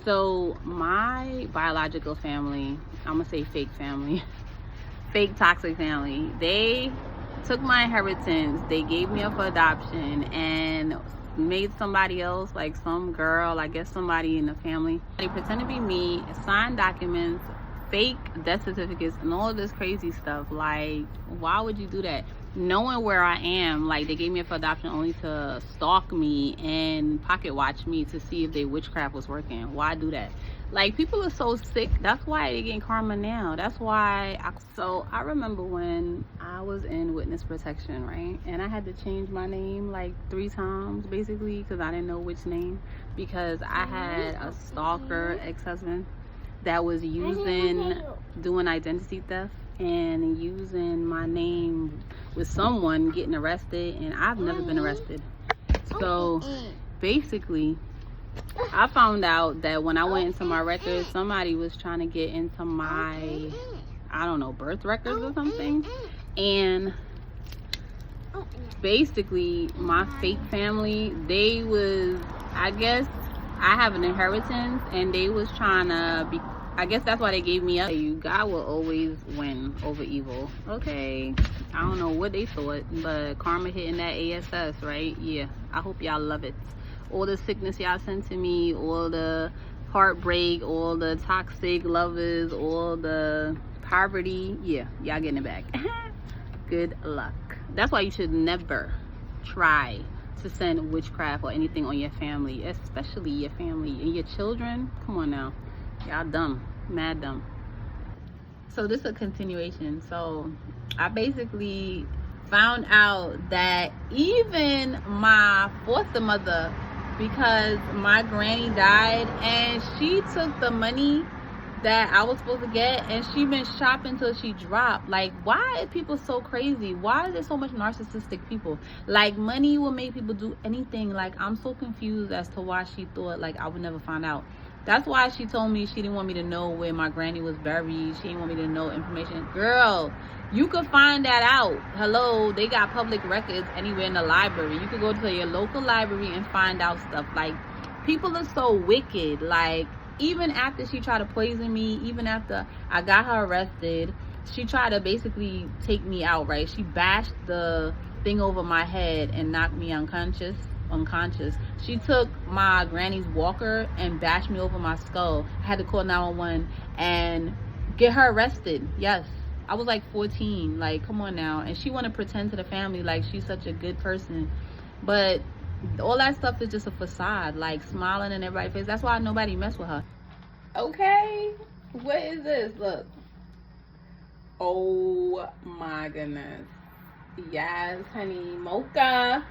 So my biological family, I'm gonna say fake family, fake toxic family, they took my inheritance, they gave me up for adoption, and made somebody else, like some girl, I guess somebody in the family, they pretend to be me, signed documents, fake death certificates, and all this crazy stuff. Like, why would you do that, knowing where I am? Like, they gave me up for adoption only to stalk me and pocket watch me to see if their witchcraft was working. Why do that? Like, people are so sick. That's why they're getting karma now. That's why I remember when I was in witness protection, right? And I had to change my name like 3 times, basically, because I didn't know which name, because I had a stalker ex-husband that was doing identity theft and using my name with someone getting arrested, and I've never been arrested. So basically, I found out that when I went into my records, somebody was trying to get into my, I don't know, birth records or something. And basically, my fake family, they was, I guess, I have an inheritance, and they was trying to be, I guess that's why they gave me up. God will always win over evil. Okay, I don't know what they thought, but karma hitting that ASS, right? Yeah, I hope y'all love it. All the sickness y'all sent to me, all the heartbreak, all the toxic lovers, all the poverty, yeah, y'all getting it back. Good luck. That's why you should never try to send witchcraft or anything on your family, especially your family and your children. Come on now, y'all dumb, mad dumb. So this is a continuation. So I basically found out that even my foster mother, because my granny died and she took the money that I was supposed to get, and she been shopping till she dropped. Like, why are people so crazy? Why is there so much narcissistic people? Like, money will make people do anything. Like, I'm so confused as to why she thought like I would never find out. That's why she told me she didn't want me to know where my granny was buried. She didn't want me to know information. Girl, you could find that out. Hello, they got public records anywhere in the library. You could go to your local library and find out stuff. Like, people are so wicked. Like, even after she tried to poison me, even after I got her arrested, she tried to basically take me out, right? She bashed the thing over my head and knocked me unconscious. She took my granny's walker and bashed me over my skull. I had to call 911 and get her arrested. Yes, I was like 14. Like, come on now. And she want to pretend to the family like she's such a good person, but all that stuff is just a facade, like smiling in everybody's face. That's why nobody mess with her. Okay, what is this? Look. Oh my goodness. Yes, honey, mocha.